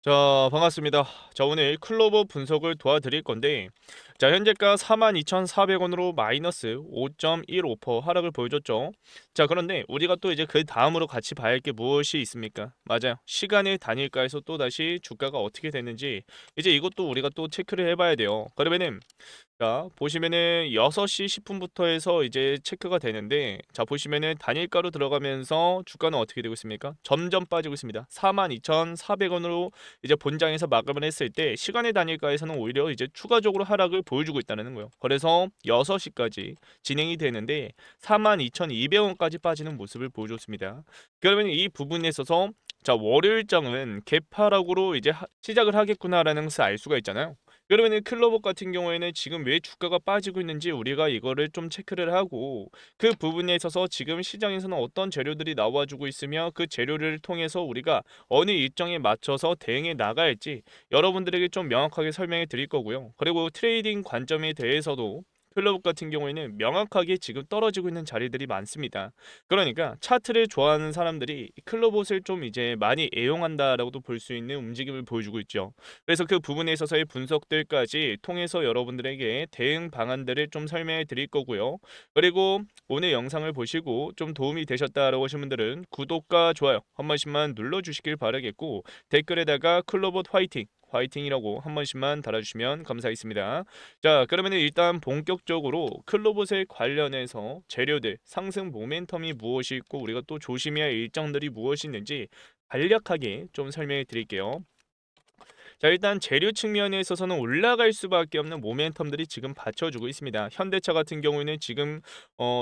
자, 반갑습니다. 자, 오늘 클로버 분석을 도와드릴 건데, 자, 현재가 42,400원으로 마이너스 5.15% 하락을 보여줬죠. 자, 그런데 우리가 또 이제 그 다음으로 같이 봐야 할 게 무엇이 있습니까? 맞아요. 시간의 단일가에서 또다시 주가가 어떻게 되는지, 이제 이것도 우리가 또 체크를 해봐야 돼요. 그러면은, 자, 보시면은 6시 10분부터 해서 이제 체크가 되는데, 자, 보시면은 단일가로 들어가면서 주가는 어떻게 되고 있습니까? 점점 빠지고 있습니다. 42,400원으로 이제 본장에서 마감을 했을 때 시간의 단일가에서는 오히려 이제 추가적으로 하락을 보여주고 있다는 거예요. 그래서 6시까지 진행이 되는데 42,200원까지 빠지는 모습을 보여줬습니다. 그러면 이 부분에 있어서 자, 월요일장은 개파락으로 이제 시작을 하겠구나라는 것을 알 수가 있잖아요. 그러면은 클로버 같은 경우에는 지금 왜 주가가 빠지고 있는지 우리가 이거를 좀 체크를 하고 그 부분에 있어서 지금 시장에서는 어떤 재료들이 나와주고 있으며 그 재료를 통해서 우리가 어느 일정에 맞춰서 대응해 나가야지 여러분들에게 좀 명확하게 설명해 드릴 거고요. 그리고 트레이딩 관점에 대해서도 클럽 같은 경우에는 명확하게 지금 떨어지고 있는 자리들이 많습니다. 그러니까 차트를 좋아하는 사람들이 클럽옷을 좀 이제 많이 애용한다라고도 볼 수 있는 움직임을 보여주고 있죠. 그래서 그 부분에 있어서의 분석들까지 통해서 여러분들에게 대응 방안들을 좀 설명해 드릴 거고요. 그리고 오늘 영상을 보시고 좀 도움이 되셨다라고 하신 분들은 구독과 좋아요 한 번씩만 눌러주시길 바라겠고 댓글에다가 클로봇 화이팅! 화이팅이라고 한 번씩만 달아주시면 감사하겠습니다. 자, 그러면 일단 본격적으로 클로봇에 관련해서 재료들, 상승 모멘텀이 무엇이 있고 우리가 또 조심해야 할 일정들이 무엇이 있는지 간략하게 좀 설명해 드릴게요. 자, 일단 재료 측면에 있어서는 올라갈 수밖에 없는 모멘텀들이 지금 받쳐주고 있습니다. 현대차 같은 경우에는 지금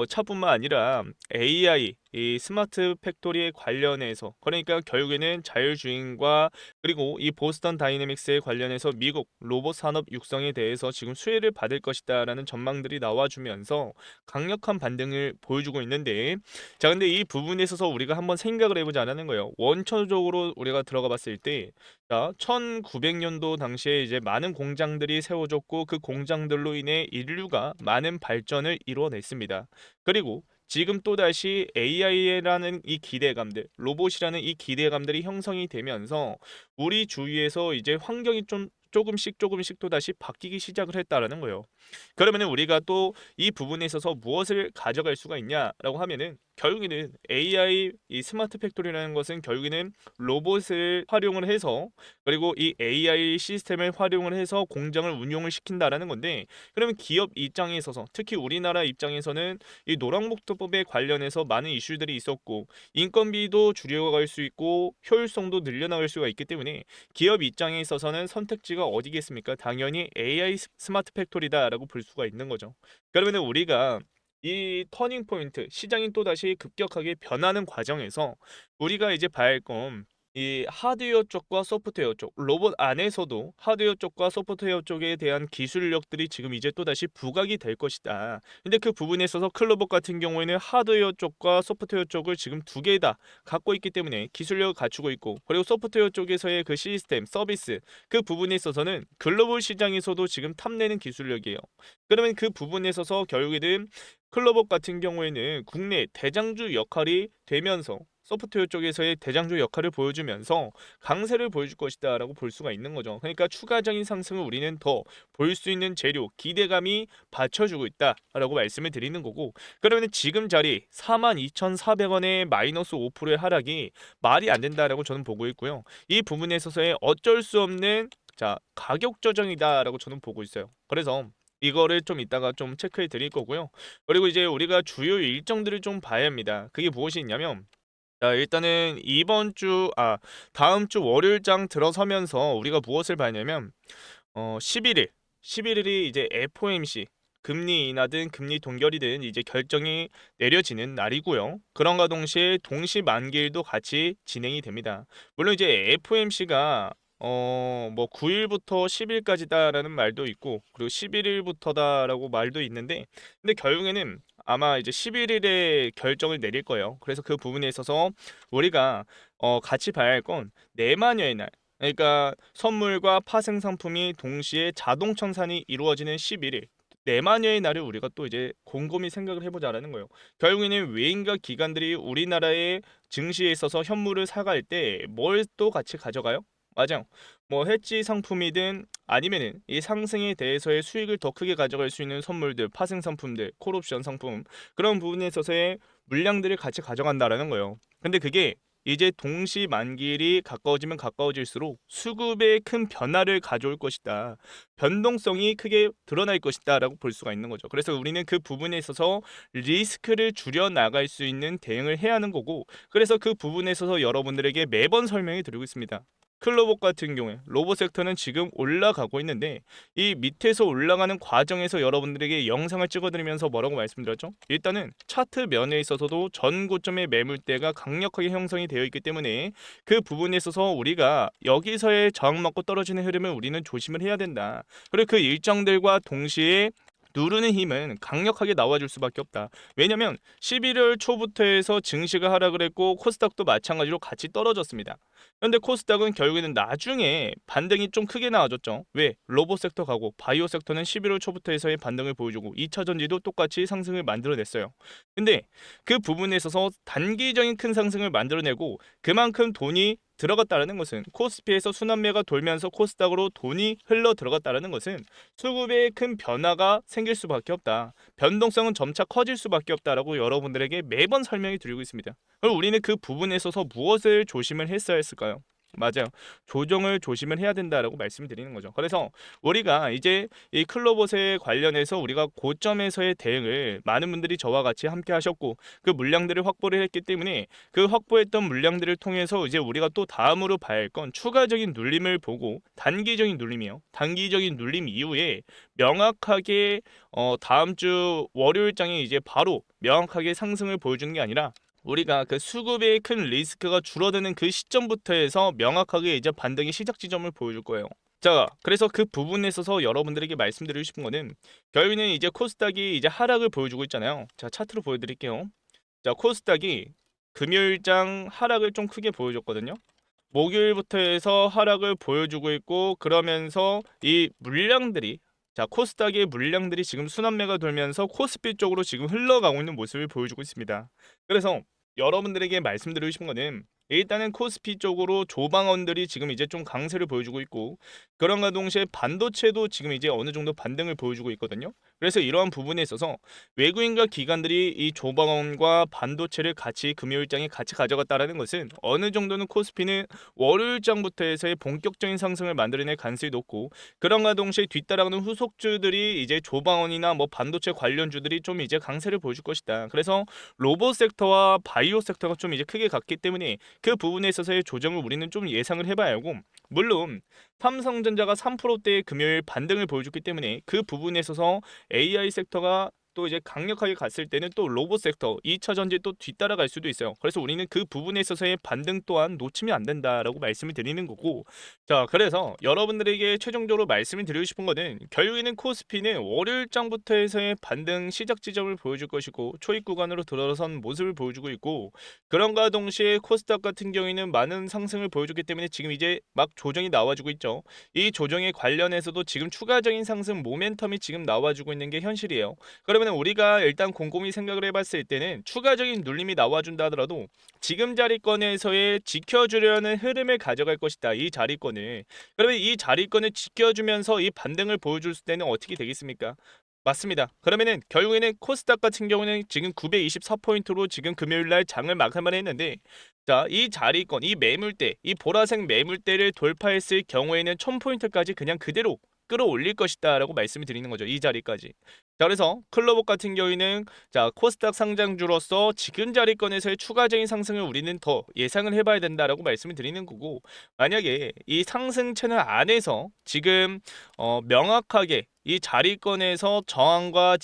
차뿐만 아니라 AI 이 스마트 팩토리에 관련해서 그러니까 결국에는 자율주행과 그리고 이 보스턴 다이내믹스에 관련해서 미국 로봇 산업 육성에 대해서 지금 수혜를 받을 것이다라는 전망들이 나와주면서 강력한 반등을 보여주고 있는데, 자, 근데 이 부분에 있어서 우리가 한번 생각을 해보자는 거예요. 원초적으로 우리가 들어가 봤을 때 자, 1900년도 당시에 이제 많은 공장들이 세워졌고 그 공장들로 인해 인류가 많은 발전을 이루어냈습니다. 그리고 지금 또다시 AI라는 이 기대감들, 로봇이라는 이 기대감들이 형성이 되면서 우리 주위에서 이제 환경이 좀 조금씩 또다시 바뀌기 시작을 했다라는 거예요. 그러면은 우리가 또 이 부분에 있어서 무엇을 가져갈 수가 있냐라고 하면은 결국에는 AI 이 스마트 팩토리라는 것은 결국에는 로봇을 활용을 해서 그리고 이 AI 시스템을 활용을 해서 공장을 운용을 시킨다라는 건데, 그러면 기업 입장에 있어서 특히 우리나라 입장에서는 이 노란복토법에 관련해서 많은 이슈들이 있었고 인건비도 줄여갈 수 있고 효율성도 늘려나갈 수가 있기 때문에 기업 입장에 있어서는 선택지가 어디겠습니까? 당연히 AI 스마트 팩토리다라고 볼 수가 있는 거죠. 그러면 우리가 이 터닝 포인트 시장이 또다시 급격하게 변하는 과정에서 우리가 이제 봐야 할건 이 하드웨어 쪽과 소프트웨어 쪽, 로봇 안에서도 하드웨어 쪽과 소프트웨어 쪽에 대한 기술력들이 지금 이제 또다시 부각이 될 것이다. 근데 그 부분에 있어서 클로버 같은 경우에는 하드웨어 쪽과 소프트웨어 쪽을 지금 두 개 다 갖고 있기 때문에 기술력을 갖추고 있고, 그리고 소프트웨어 쪽에서의 그 시스템, 서비스 그 부분에 있어서는 글로벌 시장에서도 지금 탐내는 기술력이에요. 그러면 그 부분에 있어서 결국에는 클로버 같은 경우에는 국내 대장주 역할이 되면서 소프트웨어 쪽에서의 대장주 역할을 보여주면서 강세를 보여줄 것이다라고 볼 수가 있는 거죠. 그러니까 추가적인 상승을 우리는 더 볼 수 있는 재료, 기대감이 받쳐주고 있다라고 말씀을 드리는 거고, 그러면 지금 자리 42,400원의 마이너스 5%의 하락이 말이 안 된다라고 저는 보고 있고요. 이 부분에 있어서의 어쩔 수 없는 자 가격 조정이다라고 저는 보고 있어요. 그래서 이거를 좀 이따가 좀 체크해 드릴 거고요. 그리고 이제 우리가 주요 일정들을 좀 봐야 합니다. 그게 무엇이 있냐면 자, 일단은 다음 주 월요일장 들어서면서 우리가 무엇을 봐야냐면 11일이 이제 FOMC 금리 인하든 금리 동결이든 이제 결정이 내려지는 날이고요. 그런가 동시에 동시 만기일도 같이 진행이 됩니다. 물론 이제 FOMC가 뭐 9일부터 10일까지다라는 말도 있고 그리고 11일부터다라고 말도 있는데, 근데 결국에는 아마 이제 11일에 결정을 내릴 거예요. 그래서 그 부분에 있어서 우리가 같이 봐야 할 건 내마녀의 날, 그러니까 선물과 파생 상품이 동시에 자동 청산이 이루어지는 11일 내마녀의 날을 우리가 또 이제 곰곰이 생각을 해보자라는 거예요. 결국에는 외인과 기관들이 우리나라의 증시에 있어서 현물을 사갈 때 뭘 또 같이 가져가요? 맞아요. 뭐 해지 상품이든 아니면은 이 상승에 대해서의 수익을 더 크게 가져갈 수 있는 선물들, 파생 상품들, 콜옵션 상품 그런 부분에 있어서의 물량들을 같이 가져간다라는 거예요. 근데 그게 이제 동시 만기일이 가까워지면 가까워질수록 수급에 큰 변화를 가져올 것이다. 변동성이 크게 드러날 것이다라고 볼 수가 있는 거죠. 그래서 우리는 그 부분에 있어서 리스크를 줄여 나갈 수 있는 대응을 해야 하는 거고, 그래서 그 부분에 있어서 여러분들에게 매번 설명해 드리고 있습니다. 클로버 같은 경우에 로봇 섹터는 지금 올라가고 있는데 이 밑에서 올라가는 과정에서 여러분들에게 영상을 찍어드리면서 뭐라고 말씀드렸죠? 일단은 차트 면에 있어서도 전 고점의 매물대가 강력하게 형성이 되어 있기 때문에 그 부분에 있어서 우리가 여기서의 저항 맞고 떨어지는 흐름을 우리는 조심을 해야 된다. 그리고 그 일정들과 동시에 누르는 힘은 강력하게 나와줄 수밖에 없다. 왜냐면 11월 초부터 해서 증시가 하락을 했고 코스닥도 마찬가지로 같이 떨어졌습니다. 그런데 코스닥은 결국에는 나중에 반등이 좀 크게 나와줬죠. 왜? 로봇 섹터 가고 바이오 섹터는 11월 초부터 해서의 반등을 보여주고 2차 전지도 똑같이 상승을 만들어냈어요. 근데 그 부분에 있어서 단기적인 큰 상승을 만들어내고 그만큼 돈이 들어갔다는 것은 코스피에서 순환매가 돌면서 코스닥으로 돈이 흘러 들어갔다는 것은 수급에 큰 변화가 생길 수밖에 없다. 변동성은 점차 커질 수밖에 없다라고 여러분들에게 매번 설명이 드리고 있습니다. 그럼 우리는 그 부분에 있어서 무엇을 조심을 했어야 했을까요? 맞아요. 조정을 조심을 해야 된다라고 말씀드리는 거죠. 그래서 우리가 이제 이 클로봇에 관련해서 우리가 고점에서의 대응을 많은 분들이 저와 같이 함께 하셨고 그 물량들을 확보를 했기 때문에 그 확보했던 물량들을 통해서 이제 우리가 또 다음으로 봐야 할 건 추가적인 눌림을 보고 단기적인 눌림이요. 단기적인 눌림 이후에 명확하게 다음 주 월요일장에 이제 바로 명확하게 상승을 보여주는 게 아니라 우리가 그 수급의 큰 리스크가 줄어드는 그 시점부터 해서 명확하게 이제 반등의 시작 지점을 보여줄 거예요. 자, 그래서 그 부분에 있어서 여러분들에게 말씀드리고 싶은 거는 결국에는 이제 코스닥이 이제 하락을 보여주고 있잖아요. 자, 차트로 보여드릴게요. 자, 코스닥이 금요일장 하락을 좀 크게 보여줬거든요. 목요일부터 해서 하락을 보여주고 있고 그러면서 이 물량들이 자 코스닥의 물량들이 지금 순환매가 돌면서 코스피 쪽으로 지금 흘러가고 있는 모습을 보여주고 있습니다. 그래서 여러분들에게 말씀드리고 싶은 거는 일단은 코스피 쪽으로 조방원들이 지금 이제 좀 강세를 보여주고 있고 그런가 동시에 반도체도 지금 이제 어느 정도 반등을 보여주고 있거든요. 그래서 이러한 부분에 있어서 외국인과 기관들이 이 조방원과 반도체를 같이 금요일장에 같이 가져갔다라는 것은 어느 정도는 코스피는 월요일장부터 해서의 본격적인 상승을 만들어낼 가능성이 높고 그런가 동시에 뒤따라가는 후속주들이 이제 조방원이나 뭐 반도체 관련주들이 좀 이제 강세를 보여줄 것이다. 그래서 로봇 섹터와 바이오 섹터가 좀 이제 크게 갔기 때문에 그 부분에 있어서의 조정을 우리는 좀 예상을 해봐야 하고 물론 삼성전자가 3%대의 금요일 반등을 보여줬기 때문에 그 부분에 있어서 AI 섹터가 또 이제 강력하게 갔을 때는 또 로봇 섹터 2차 전지 또 뒤따라갈 수도 있어요. 그래서 우리는 그 부분에 있어서의 반등 또한 놓치면 안 된다라고 말씀을 드리는 거고 자 그래서 여러분들에게 최종적으로 말씀을 드리고 싶은 거는 결국에는 코스피는 월요일장부터 해서의 반등 시작 지점을 보여줄 것이고 초입 구간으로 들어선 모습을 보여주고 있고 그런가 동시에 코스닥 같은 경우에는 많은 상승을 보여줬기 때문에 지금 이제 막 조정이 나와주고 있죠. 이 조정에 관련해서도 지금 추가적인 상승 모멘텀이 지금 나와주고 있는 게 현실이에요. 그러면 우리가 일단 곰곰이 생각을 해봤을 때는 추가적인 눌림이 나와준다 하더라도 지금 자리권에서의 지켜주려는 흐름을 가져갈 것이다. 이 자리권을. 그러면 이 자리권을 지켜주면서 이 반등을 보여줄 때는 어떻게 되겠습니까? 맞습니다. 그러면은 결국에는 코스닥 같은 경우는 지금 924포인트로 지금 금요일날 장을 마감을 했는데 자, 이 자리권, 이 매물대, 이 보라색 매물대를 돌파했을 경우에는 1000포인트까지 그냥 그대로 끌어올릴 것이다 라고 말씀을 드리는 거죠. 이 자리까지. 자, 그래서 클로버 같은 경우에는 자 코스닥 상장주로서 지금 자리권에서의 추가적인 상승을 우리는 더 예상을 해봐야 된다라고 말씀을 드리는 거고 만약에 이 상승 채널 안에서 지금 명확하게 이 자리권에서 저항과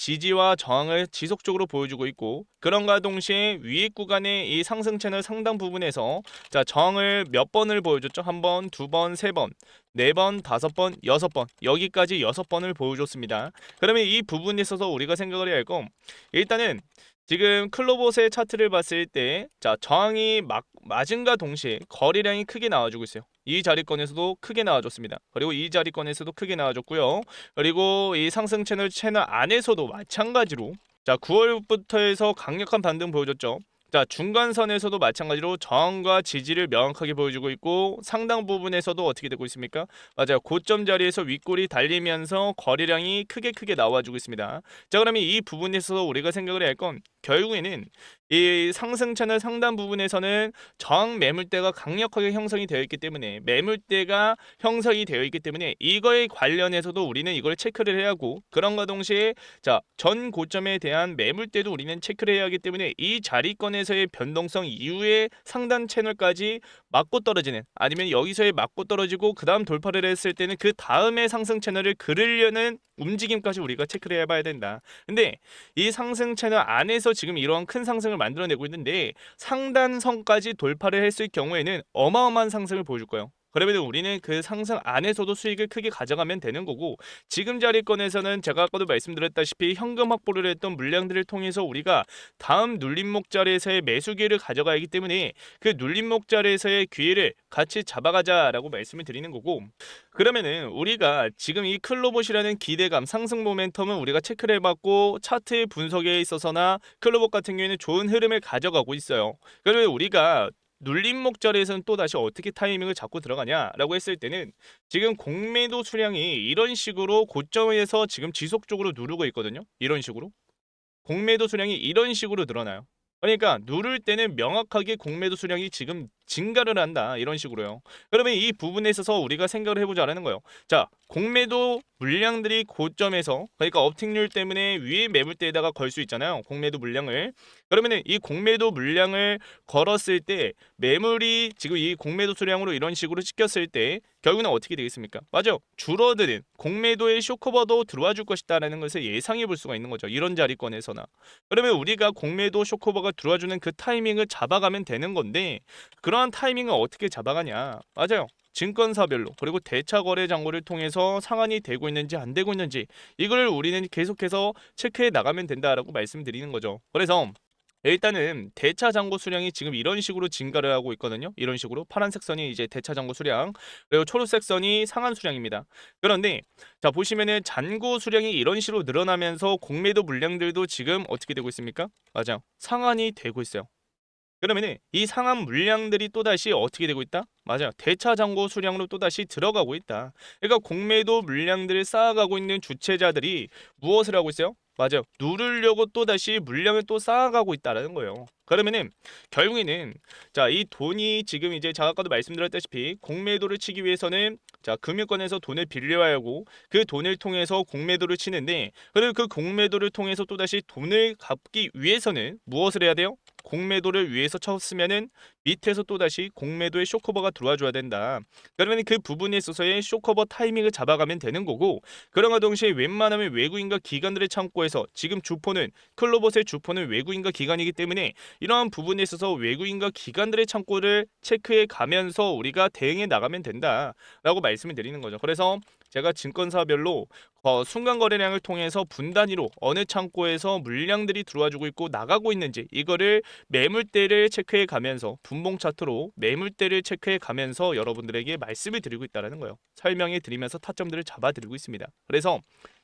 지지와 저항을 지속적으로 보여주고 있고 그런가 동시에 위익 구간의 이 상승 채널 상당 부분에서 자 저항을 몇 번을 보여줬죠? 한 번, 두 번, 세 번, 네 번, 다섯 번, 여섯 번 여기까지 여섯 번을 보여줬습니다. 그러면 이 부분에 있어서 우리가 생각을 해야 할 건 일단은 지금 클로봇의 차트를 봤을 때 자 저항이 맞은과 동시에 거래량이 크게 나와주고 있어요. 이 자리권에서도 크게 나와줬습니다. 그리고 이 자리권에서도 크게 나와줬고요. 그리고 이 상승 채널 안에서도 마찬가지로 자 9월부터 해서 강력한 반등 보여줬죠. 자, 중간선에서도 마찬가지로 저항과 지지를 명확하게 보여주고 있고 상당 부분에서도 어떻게 되고 있습니까? 맞아요. 고점 자리에서 윗골이 달리면서 거래량이 크게 나와주고 있습니다. 자, 그러면 이 부분에서 우리가 생각을 해야 할 건 결국에는 이 상승 채널 상단 부분에서는 저항 매물대가 강력하게 형성이 되어 있기 때문에 매물대가 형성이 되어 있기 때문에 이거에 관련해서도 우리는 이걸 체크를 해야 하고 그런과 동시에 자, 전 고점에 대한 매물대도 우리는 체크를 해야 하기 때문에 이 자리권에서의 변동성 이후에 상단 채널까지 맞고 떨어지는 아니면 여기서의 맞고 떨어지고 그 다음 돌파를 했을 때는 그 다음에 상승 채널을 그르려는 움직임까지 우리가 체크를 해봐야 된다. 근데 이 상승 채널 안에서 지금 이러한 큰 상승을 만들어내고 있는데 상단선까지 돌파를 했을 경우에는 어마어마한 상승을 보여줄 거예요. 그러면 우리는 그 상승 안에서도 수익을 크게 가져가면 되는 거고 지금 자리권에서는 제가 아까도 말씀드렸다시피 현금 확보를 했던 물량들을 통해서 우리가 다음 눌림목 자리에서의 매수 기회를 가져가야 하기 때문에 그 눌림목 자리에서의 기회를 같이 잡아가자라고 말씀을 드리는 거고 그러면은 우리가 지금 이 클로봇이라는 기대감 상승 모멘텀은 우리가 체크를 해봤고 차트의 분석에 있어서나 클로봇 같은 경우에는 좋은 흐름을 가져가고 있어요. 그러면 우리가 눌림목 자리에서는 또 다시 어떻게 타이밍을 잡고 들어가냐라고 했을 때는 지금 공매도 수량이 이런 식으로 고점에서 지금 지속적으로 누르고 있거든요. 이런 식으로 공매도 수량이 이런 식으로 늘어나요. 그러니까 누를 때는 명확하게 공매도 수량이 지금 증가를 한다 이런 식으로요. 그러면 이 부분에 있어서 우리가 생각을 해보자라는 거예요. 자, 공매도 물량들이 고점에서 그러니까 업틱률 때문에 위에 매물대에다가 걸 수 있잖아요. 공매도 물량을. 그러면은 이 공매도 물량을 걸었을 때 매물이 지금 이 공매도 수량으로 이런 식으로 찍혔을 때 결국은 어떻게 되겠습니까? 맞아요. 줄어드는 공매도의 쇼커버도 들어와 줄 것이다라는 것을 예상해 볼 수가 있는 거죠. 이런 자리권에서나. 그러면 우리가 공매도 쇼커버가 들어와주는 그 타이밍을 잡아가면 되는 건데 그러한 타이밍을 어떻게 잡아가냐? 맞아요. 증권사별로 그리고 대차 거래 잔고를 통해서 상한이 되고 있는지 안 되고 있는지 이걸 우리는 계속해서 체크해 나가면 된다라고 말씀드리는 거죠. 그래서 일단은 대차 잔고 수량이 지금 이런 식으로 증가를 하고 있거든요. 이런 식으로 파란색 선이 이제 대차 잔고 수량 그리고 초록색 선이 상한 수량입니다. 그런데 자 보시면은 잔고 수량이 이런 식으로 늘어나면서 공매도 물량들도 지금 어떻게 되고 있습니까? 맞아요. 상한이 되고 있어요. 그러면은 이 상한 물량들이 또다시 어떻게 되고 있다? 맞아요. 대차 잔고 수량으로 또다시 들어가고 있다. 그러니까 공매도 물량들을 쌓아가고 있는 주체자들이 무엇을 하고 있어요? 맞아요. 누르려고 또다시 물량을 또 쌓아가고 있다라는 거예요. 그러면은 결국에는 자, 이 돈이 지금 이제 제가 아까도 말씀드렸다시피 공매도를 치기 위해서는 자, 금융권에서 돈을 빌려야 하고 그 돈을 통해서 공매도를 치는데 그리고 그 공매도를 통해서 또다시 돈을 갚기 위해서는 무엇을 해야 돼요? 공매도를 위해서 쳤으면은 밑에서 또다시 공매도의 쇼커버가 들어와 줘야 된다. 그러면 그 부분에 있어서의 쇼커버 타이밍을 잡아가면 되는 거고 그런가 동시에 웬만하면 외국인과 기관들의 창고에서 지금 주포는 클로봇의 주포는 외국인과 기관이기 때문에 이러한 부분에 있어서 외국인과 기관들의 창고를 체크해 가면서 우리가 대응해 나가면 된다라고 말씀을 드리는 거죠. 그래서 제가 증권사별로 순간 거래량을 통해서 분 단위로 어느 창고에서 물량들이 들어와주고 있고 나가고 있는지 이거를 매물대를 체크해 가면서 분봉 차트로 매물대를 체크해 가면서 여러분들에게 말씀을 드리고 있다는 거예요. 설명해 드리면서 타점들을 잡아 드리고 있습니다. 그래서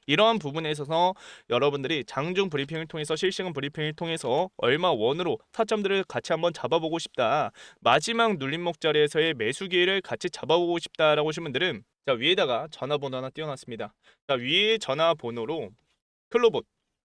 이러한 부분에 있어서 여러분들이 장중 브리핑을 통해서 실시간 브리핑을 통해서 얼마 원으로 타점들을 같이 한번 잡아보고 싶다. 마지막 눌림목 자리에서의 매수 기회를 같이 잡아보고 싶다라고 하신 분들은 자 위에다가 전화번호 하나 띄워놨습니다. 자 위에 전화번호로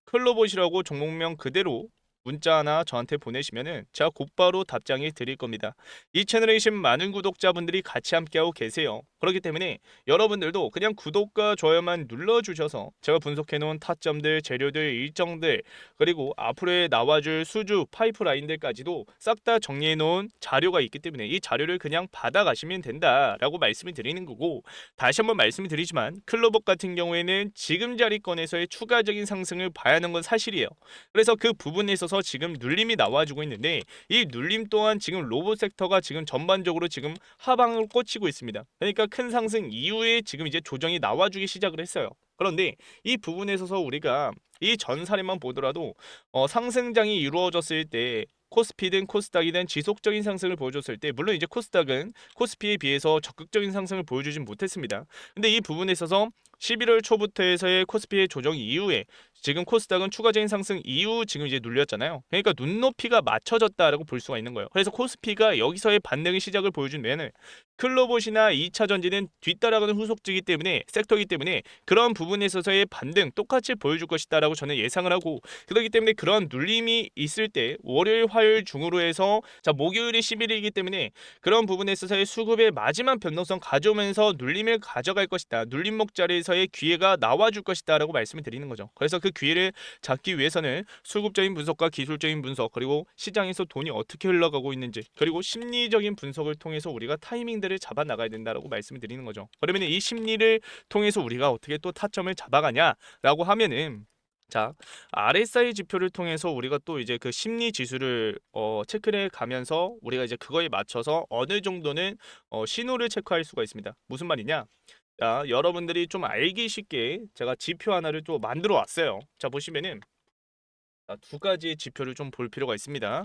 클로봇이라고 종목명 그대로 문자 하나 저한테 보내시면은 제가 곧바로 답장이 드릴 겁니다. 이 채널에 계신 많은 구독자분들이 같이 함께하고 계세요. 그렇기 때문에 여러분들도 그냥 구독과 좋아요만 눌러주셔서 제가 분석해놓은 타점들, 재료들, 일정들 그리고 앞으로의 나와줄 수주, 파이프라인들까지도 싹 다 정리해놓은 자료가 있기 때문에 이 자료를 그냥 받아가시면 된다라고 말씀을 드리는 거고 다시 한번 말씀을 드리지만 클로봇 같은 경우에는 지금 자리권에서의 추가적인 상승을 봐야 하는 건 사실이에요. 그래서 그 부분에 있어서 지금 눌림이 나와주고 있는데 이 눌림 또한 지금 로봇 섹터가 지금 전반적으로 지금 하방으로 꽂히고 있습니다. 그러니까 큰 상승 이후에 지금 이제 조정이 나와주기 시작을 했어요. 그런데 이 부분에 있어서 우리가 이 전 사례만 보더라도 상승장이 이루어졌을 때 코스피든 코스닥이든 지속적인 상승을 보여줬을 때 물론 이제 코스닥은 코스피에 비해서 적극적인 상승을 보여주진 못했습니다. 근데 이 부분에 있어서 11월 초부터 해서의 코스피의 조정 이후에 지금 코스닥은 추가적인 상승 이후 지금 이제 눌렸잖아요. 그러니까 눈높이가 맞춰졌다라고 볼 수가 있는 거예요. 그래서 코스피가 여기서의 반등의 시작을 보여준면은 클로봇이나 2차 전지는 뒤따라가는 후속주기 때문에 섹터이기 때문에 그런 부분에 있어서의 반등 똑같이 보여줄 것이다라고 저는 예상을 하고, 그렇기 때문에 그런 눌림이 있을 때 월요일 화요일 중으로 해서 자 목요일이 10일이기 때문에 그런 부분에 있어서의 수급의 마지막 변동성 가져오면서 눌림을 가져갈 것이다. 눌림목 자리에서의 기회가 나와줄 것이다 라고 말씀을 드리는 거죠. 그래서 그 기회를 잡기 위해서는 수급적인 분석과 기술적인 분석, 그리고 시장에서 돈이 어떻게 흘러가고 있는지, 그리고 심리적인 분석을 통해서 우리가 타이밍들을 잡아 나가야 된다라고 말씀을 드리는 거죠. 그러면 이 심리를 통해서 우리가 어떻게 또 타점을 잡아가냐라고 하면은, 자, RSI 지표를 통해서 우리가 또 이제 그 심리 지수를 체크를 해 가면서 우리가 이제 그거에 맞춰서 어느 정도는 신호를 체크할 수가 있습니다. 무슨 말이냐? 자, 여러분들이 좀 알기 쉽게 제가 지표 하나를 또 만들어 왔어요. 자, 보시면은 두 가지의 지표를 좀 볼 필요가 있습니다.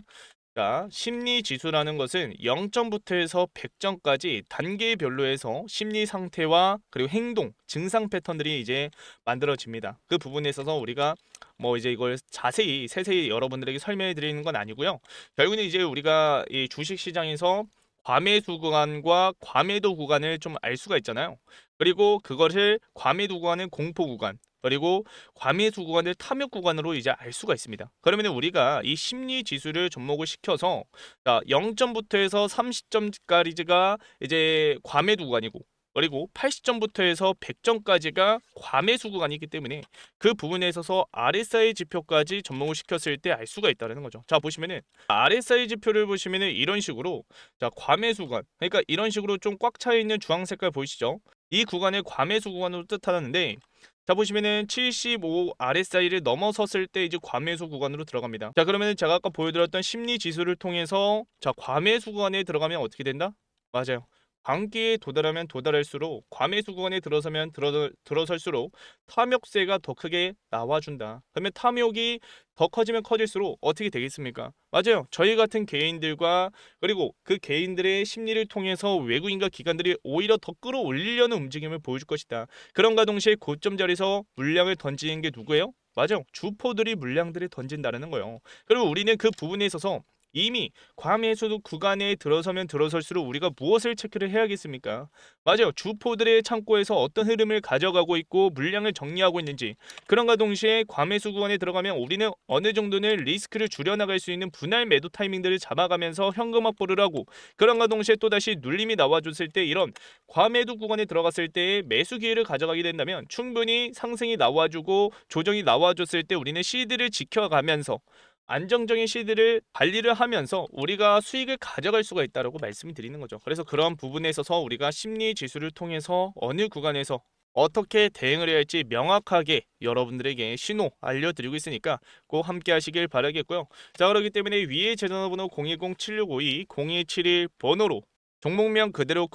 자, 심리 지수라는 것은 0점부터 해서 100점까지 단계별로 해서 심리 상태와 그리고 행동, 증상 패턴들이 이제 만들어집니다. 그 부분에 있어서 우리가 뭐 이제 이걸 자세히 세세히 여러분들에게 설명해 드리는 건 아니고요. 결국은 이제 우리가 이 주식 시장에서 과매수 구간과 과매도 구간을 좀 알 수가 있잖아요. 그리고 그것을 과매도 구간은 공포 구간, 그리고 과매수 구간을 탐욕 구간으로 이제 알 수가 있습니다. 그러면 우리가 이 심리 지수를 접목을 시켜서, 자, 0점부터 해서 30점까지가 이제 과매도 구간이고, 그리고 80점부터 해서 100점까지가 과매수 구간이기 때문에 그 부분에 있어서 RSI 지표까지 접목을 시켰을 때 알 수가 있다는 거죠. 자, 보시면은 RSI 지표를 보시면은 이런 식으로, 자, 과매수 구간, 그러니까 이런 식으로 좀 꽉 차 있는 주황 색깔 보이시죠? 이 구간을 과매수 구간으로 뜻하는데, 자, 보시면은 75 RSI를 넘어섰을 때 이제 과매수 구간으로 들어갑니다. 자, 그러면은 제가 아까 보여드렸던 심리 지수를 통해서, 자, 과매수 구간에 들어가면 어떻게 된다? 맞아요. 광기에 도달하면 도달할수록, 과매수 구간에 들어서면 들어설수록 탐욕세가 더 크게 나와준다. 그러면 탐욕이 더 커지면 커질수록 어떻게 되겠습니까? 맞아요. 저희 같은 개인들과 그리고 그 개인들의 심리를 통해서 외국인과 기관들이 오히려 더 끌어올리려는 움직임을 보여줄 것이다. 그런가 동시에 고점 자리에서 물량을 던지는 게 누구예요? 맞아요. 주포들이 물량들을 던진다는 거예요. 그리고 우리는 그 부분에 있어서 이미 과매수 구간에 들어서면 들어설수록 우리가 무엇을 체크를 해야겠습니까? 맞아요. 주포들의 창고에서 어떤 흐름을 가져가고 있고 물량을 정리하고 있는지, 그런가 동시에 과매수 구간에 들어가면 우리는 어느 정도는 리스크를 줄여나갈 수 있는 분할 매도 타이밍들을 잡아가면서 현금 확보를 하고, 그런가 동시에 또다시 눌림이 나와줬을 때 이런 과매도 구간에 들어갔을 때 매수 기회를 가져가게 된다면 충분히 상승이 나와주고 조정이 나와줬을 때 우리는 시드를 지켜가면서 안정적인 시드를 관리를 하면서 우리가 수익을 가져갈 수가 있다고 말씀을 드리는 거죠. 그래서 그런 부분에 있어서 우리가 심리 지수를 통해서 어느 구간에서 어떻게 대응을 해야 할지 명확하게 여러분들에게 신호 알려드리고 있으니까 꼭 함께 하시길 바라겠고요. 자, 그렇기 때문에 위에 제 전화번호 010-7652-0271 번호로 종목명 그대로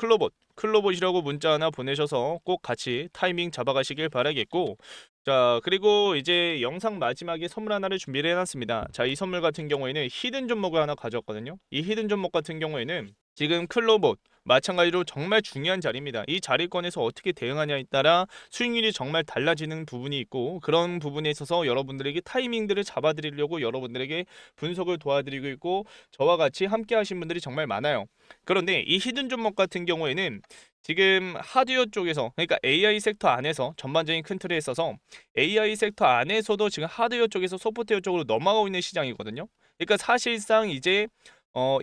클로봇이라고 문자 하나 보내셔서 꼭 같이 타이밍 잡아가시길 바라겠고, 자, 그리고 이제 영상 마지막에 선물 하나를 준비를 해놨습니다. 자, 이 선물 같은 경우에는 히든 종목을 하나 가져왔거든요. 이 히든 종목 같은 경우에는 지금 클로봇 마찬가지로 정말 중요한 자리입니다. 이 자리권에서 어떻게 대응하냐에 따라 수익률이 정말 달라지는 부분이 있고, 그런 부분에 있어서 여러분들에게 타이밍들을 잡아드리려고 여러분들에게 분석을 도와드리고 있고, 저와 같이 함께 하신 분들이 정말 많아요. 그런데 이 히든 종목 같은 경우에는 지금 하드웨어 쪽에서, 그러니까 AI 섹터 안에서 전반적인 큰 틀에 있어서 AI 섹터 안에서도 지금 하드웨어 쪽에서 소프트웨어 쪽으로 넘어가고 있는 시장이거든요. 그러니까 사실상 이제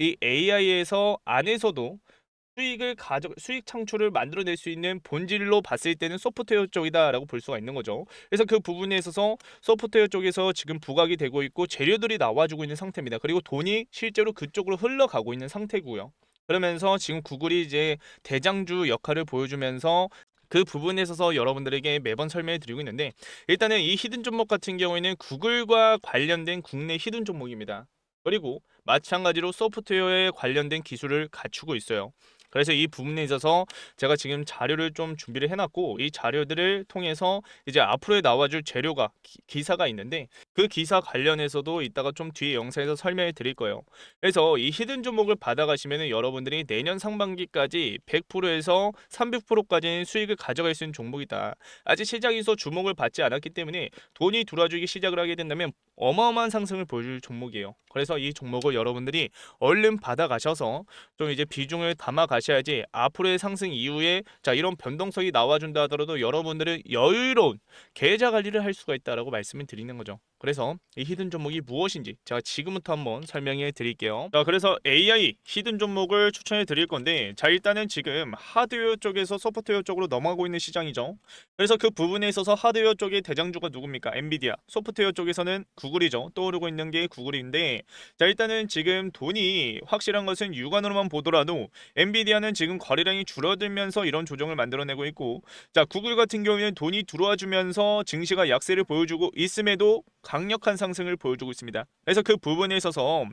이 AI에서 안에서도 수익 창출을 만들어낼 수 있는 본질로 봤을 때는 소프트웨어 쪽이다라고 볼 수가 있는 거죠. 그래서 그 부분에 있어서 소프트웨어 쪽에서 지금 부각이 되고 있고 재료들이 나와주고 있는 상태입니다. 그리고 돈이 실제로 그쪽으로 흘러가고 있는 상태고요. 그러면서 지금 구글이 이제 대장주 역할을 보여주면서 그 부분에 있어서 여러분들에게 매번 설명해 드리고 있는데, 일단은 이 히든 종목 같은 경우에는 구글과 관련된 국내 히든 종목입니다. 그리고 마찬가지로 소프트웨어에 관련된 기술을 갖추고 있어요. 그래서 이 부분에 있어서 제가 지금 자료를 좀 준비를 해놨고 이 자료들을 통해서 이제 앞으로 나와줄 재료가 기사가 있는데 그 기사 관련해서도 이따가 좀 뒤에 영상에서 설명해 드릴 거예요. 그래서 이 히든 종목을 받아가시면은 여러분들이 내년 상반기까지 100%에서 300%까지는 수익을 가져갈 수 있는 종목이다. 아직 시장에서 주목을 받지 않았기 때문에 돈이 들어와주기 시작을 하게 된다면 어마어마한 상승을 보여줄 종목이에요. 그래서 이 종목을 여러분들이 얼른 받아가셔서 좀 이제 비중을 담아 가셔야지 앞으로의 상승 이후에 자 이런 변동성이 나와준다 하더라도 여러분들은 여유로운 계좌 관리를 할 수가 있다라고 말씀을 드리는 거죠. 그래서 이 히든 종목이 무엇인지 제가 지금부터 한번 설명해 드릴게요. 자, 그래서 AI 히든 종목을 추천해 드릴 건데 자 일단은 지금 하드웨어 쪽에서 소프트웨어 쪽으로 넘어가고 있는 시장이죠. 그래서 그 부분에 있어서 하드웨어 쪽의 대장주가 누굽니까? 엔비디아. 소프트웨어 쪽에서는 구글이죠. 떠오르고 있는 게 구글인데 자 일단은 지금 돈이 확실한 것은 육안으로만 보더라도 엔비디아는 지금 거래량이 줄어들면서 이런 조정을 만들어내고 있고 자 구글 같은 경우에는 돈이 들어와 주면서 증시가 약세를 보여주고 있음에도 강력한 상승을 보여주고 있습니다. 그래서 그 부분에 있어서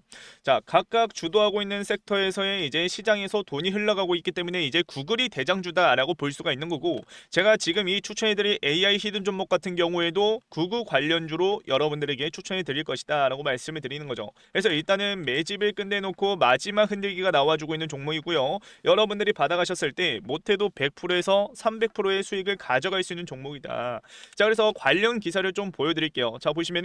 자 각각 주도하고 있는 섹터에서의 이제 시장에서 돈이 흘러가고 있기 때문에 이제 구글이 대장주다라고 볼 수가 있는 거고 제가 지금 이 추천해드릴 AI 히든 종목 같은 경우에도 구글 관련주로 여러분들에게 추천해드릴 것이다 라고 말씀을 드리는 거죠. 그래서 일단은 매집을 끝내놓고 마지막 흔들기가 나와주고 있는 종목이고요. 여러분들이 받아가셨을 때 못해도 100%에서 300%의 수익을 가져갈 수 있는 종목이다. 자 그래서 관련 기사를 좀 보여드릴게요. 자 보시면은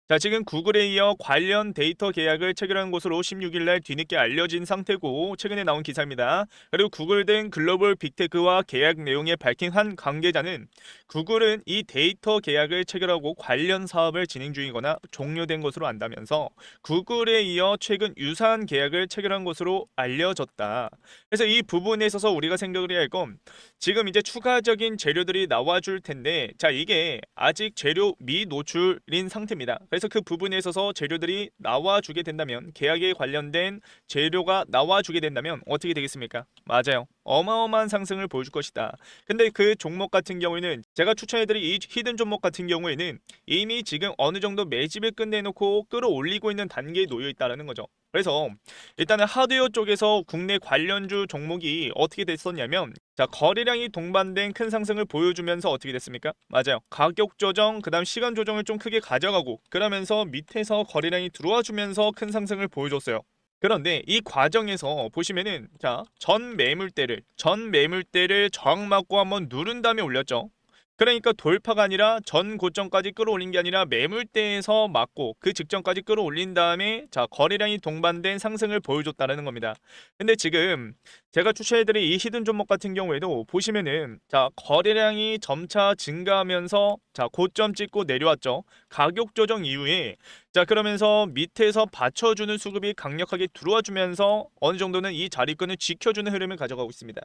자 지금 구글에 이어 관련 데이터 계약을 체결한 것으로 16일날 뒤늦게 알려진 상태고 최근에 나온 기사입니다. 그리고 구글 등 글로벌 빅테크와 계약 내용에 밝힌 한 관계자는 구글은 이 데이터 계약을 체결하고 관련 사업을 진행 중이거나 종료된 것으로 안다면서 구글에 이어 최근 유사한 계약을 체결한 것으로 알려졌다. 그래서 이 부분에 있어서 우리가 생각을 해야 할 건 지금 이제 추가적인 재료들이 나와줄 텐데 자 이게 아직 재료 미노출인 상태입니다. 그래서 그 부분에 있어서 재료들이 나와주게 된다면 계약에 관련된 재료가 나와주게 된다면 어떻게 되겠습니까? 맞아요. 어마어마한 상승을 보여줄 것이다. 근데 그 종목 같은 경우에는 제가 추천해드린 이 히든 종목 같은 경우에는 이미 지금 어느 정도 매집을 끝내놓고 끌어올리고 있는 단계에 놓여 있다는 거죠. 그래서 일단은 하드웨어 쪽에서 국내 관련주 종목이 어떻게 됐었냐면 자 거래량이 동반된 큰 상승을 보여주면서 어떻게 됐습니까? 맞아요. 가격 조정 그다음 시간 조정을 좀 크게 가져가고 그러면서 밑에서 거래량이 들어와 주면서 큰 상승을 보여줬어요. 그런데 이 과정에서 보시면은 자 전 매물대를 저항 맞고 한번 누른 다음에 올렸죠. 그러니까 돌파가 아니라 전 고점까지 끌어올린 게 아니라 매물대에서 맞고 그 직전까지 끌어올린 다음에 자 거래량이 동반된 상승을 보여줬다는 겁니다. 근데 지금 제가 추천해드린 이 히든 종목 같은 경우에도 보시면은 자 거래량이 점차 증가하면서 자 고점 찍고 내려왔죠. 가격 조정 이후에 자 그러면서 밑에서 받쳐주는 수급이 강력하게 들어와 주면서 어느 정도는 이 자리권을 지켜주는 흐름을 가져가고 있습니다.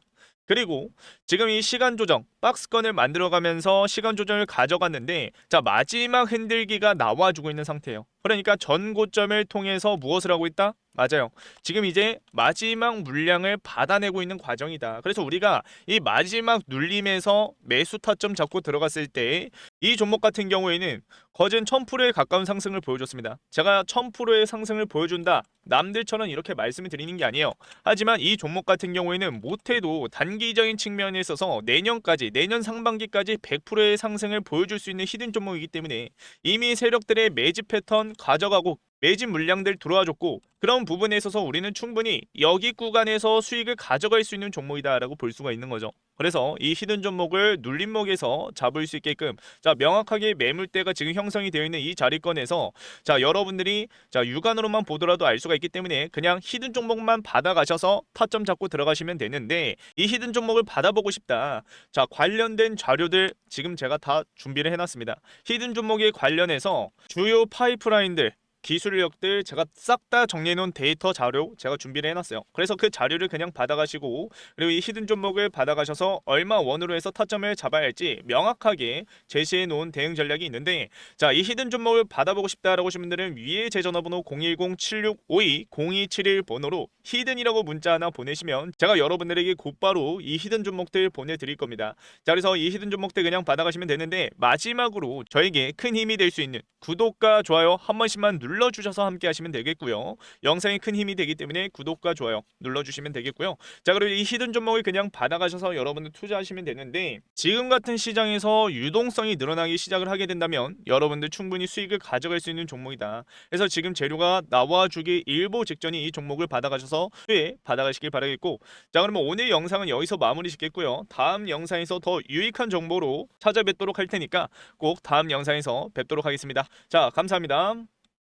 그리고 지금 이 시간 조정 박스권을 만들어가면서 시간 조정을 가져갔는데 자 마지막 흔들기가 나와주고 있는 상태예요. 그러니까 전 고점을 통해서 무엇을 하고 있다? 맞아요. 지금 이제 마지막 물량을 받아내고 있는 과정이다. 그래서 우리가 이 마지막 눌림에서 매수 타점 잡고 들어갔을 때 이 종목 같은 경우에는 거진 1000%에 가까운 상승을 보여줬습니다. 제가 1000%의 상승을 보여준다. 남들처럼 이렇게 말씀을 드리는 게 아니에요. 하지만 이 종목 같은 경우에는 못해도 단기적인 측면에 있어서 내년까지 내년 상반기까지 100%의 상승을 보여줄 수 있는 히든 종목이기 때문에 이미 세력들의 매집 패턴 가져가고 매집 물량들 들어와줬고 그런 부분에 있어서 우리는 충분히 여기 구간에서 수익을 가져갈 수 있는 종목이다라고 볼 수가 있는 거죠. 그래서 이 히든 종목을 눌림목에서 잡을 수 있게끔 자 명확하게 매물대가 지금 형성이 되어 있는 이 자리권에서 자 여러분들이 자 육안으로만 보더라도 알 수가 있기 때문에 그냥 히든 종목만 받아가셔서 타점 잡고 들어가시면 되는데 이 히든 종목을 받아보고 싶다. 자 관련된 자료들 지금 제가 다 준비를 해놨습니다. 히든 종목에 관련해서 주요 파이프라인들 기술력들 제가 싹 다 정리해놓은 데이터 자료 제가 준비를 해놨어요. 그래서 그 자료를 그냥 받아가시고 그리고 이 히든 종목을 받아가셔서 얼마 원으로 해서 타점을 잡아야 할지 명확하게 제시해놓은 대응 전략이 있는데 자 이 히든 종목을 받아보고 싶다라고 하신 분들은 위에 제 전화번호 010-7652-0271 번호로 히든이라고 문자 하나 보내시면 제가 여러분들에게 곧바로 이 히든 종목들 보내드릴 겁니다. 자 그래서 이 히든 종목들 그냥 받아가시면 되는데 마지막으로 저에게 큰 힘이 될 수 있는 구독과 좋아요 한 번씩만 눌러주셔서 함께 하시면 되겠고요. 영상이 큰 힘이 되기 때문에 구독과 좋아요 눌러주시면 되겠고요. 자, 그리고 이 히든 종목을 그냥 받아가셔서 여러분들 투자하시면 되는데, 지금 같은 시장에서 유동성이 늘어나기 시작을 하게 된다면 여러분들 충분히 수익을 가져갈 수 있는 종목이다. 그래서 지금 재료가 나와주기 일보 직전이 이 종목을 받아가셔서 수익 받아가시길 바라겠고, 자, 그러면 오늘 영상은 여기서 마무리 짓겠고요. 다음 영상에서 더 유익한 정보로 찾아뵙도록 할 테니까 꼭 다음 영상에서 뵙도록 하겠습니다. 자, 감사합니다.